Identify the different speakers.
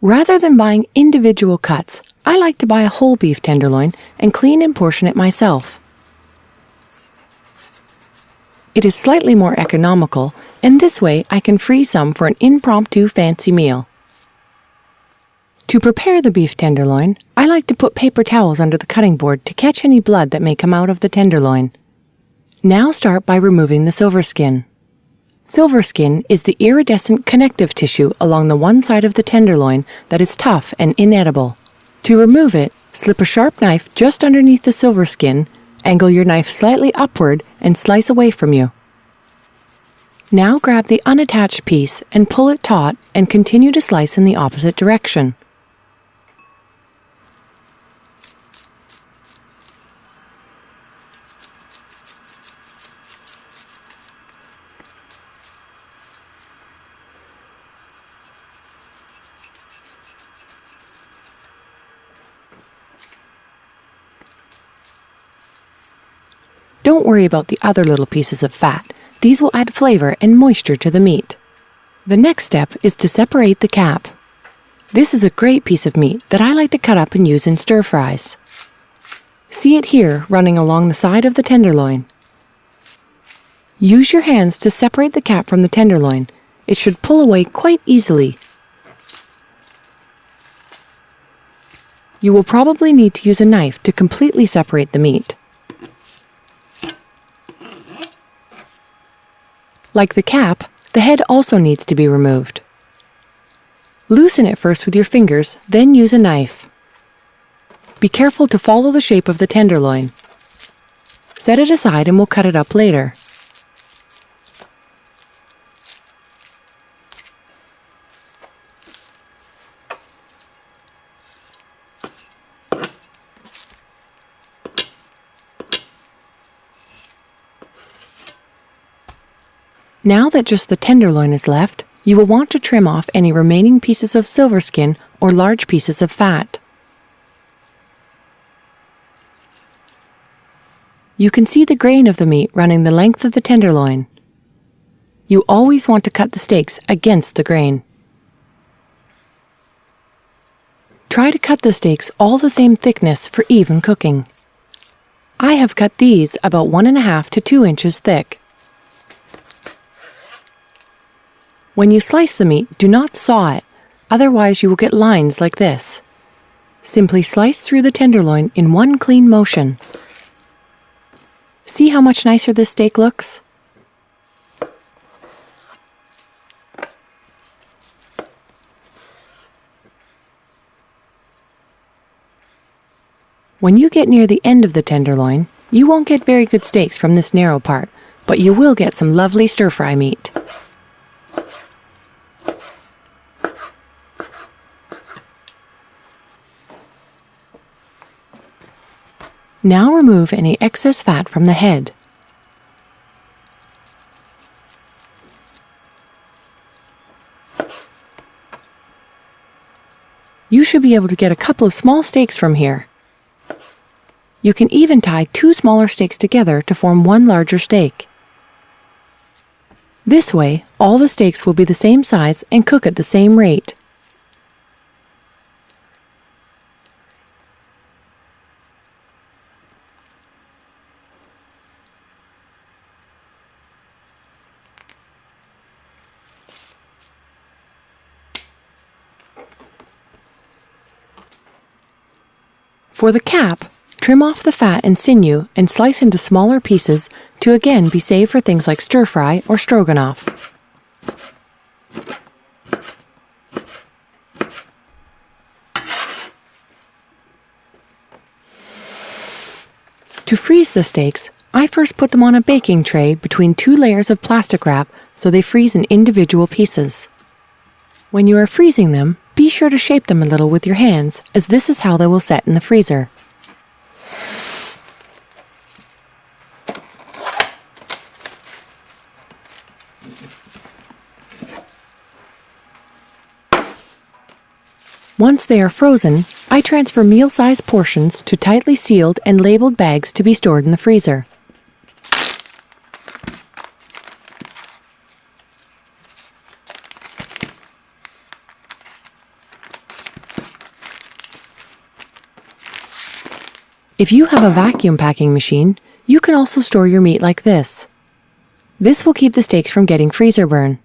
Speaker 1: Rather than buying individual cuts, I like to buy a whole beef tenderloin and clean and portion it myself. It is slightly more economical, and this way I can freeze some for an impromptu fancy meal. To prepare the beef tenderloin, I like to put paper towels under the cutting board to catch any blood that may come out of the tenderloin. Now start by removing the silver skin. Silver skin is the iridescent connective tissue along the one side of the tenderloin that is tough and inedible. To remove it, slip a sharp knife just underneath the silver skin, angle your knife slightly upward, and slice away from you. Now grab the unattached piece and pull it taut and continue to slice in the opposite direction. Don't worry about the other little pieces of fat. These will add flavor and moisture to the meat. The next step is to separate the cap. This is a great piece of meat that I like to cut up and use in stir fries. See it here running along the side of the tenderloin. Use your hands to separate the cap from the tenderloin. It should pull away quite easily. You will probably need to use a knife to completely separate the meat. Like the cap, the head also needs to be removed. Loosen it first with your fingers, then use a knife. Be careful to follow the shape of the tenderloin. Set it aside and we'll cut it up later. Now that just the tenderloin is left, you will want to trim off any remaining pieces of silver skin or large pieces of fat. You can see the grain of the meat running the length of the tenderloin. You always want to cut the steaks against the grain. Try to cut the steaks all the same thickness for even cooking. I have cut these about 1.5 to 2 inches thick. When you slice the meat, do not saw it, otherwise you will get lines like this. Simply slice through the tenderloin in one clean motion. See how much nicer this steak looks? When you get near the end of the tenderloin, you won't get very good steaks from this narrow part, but you will get some lovely stir-fry meat. Now remove any excess fat from the head. You should be able to get a couple of small steaks from here. You can even tie 2 smaller steaks together to form one larger steak. This way, all the steaks will be the same size and cook at the same rate. For the cap, trim off the fat and sinew and slice into smaller pieces to again be saved for things like stir-fry or stroganoff. To freeze the steaks, I first put them on a baking tray between 2 layers of plastic wrap so they freeze in individual pieces. When you are freezing them, be sure to shape them a little with your hands, as this is how they will set in the freezer. Once they are frozen, I transfer meal-sized portions to tightly sealed and labeled bags to be stored in the freezer. If you have a vacuum packing machine, you can also store your meat like this. This will keep the steaks from getting freezer burn.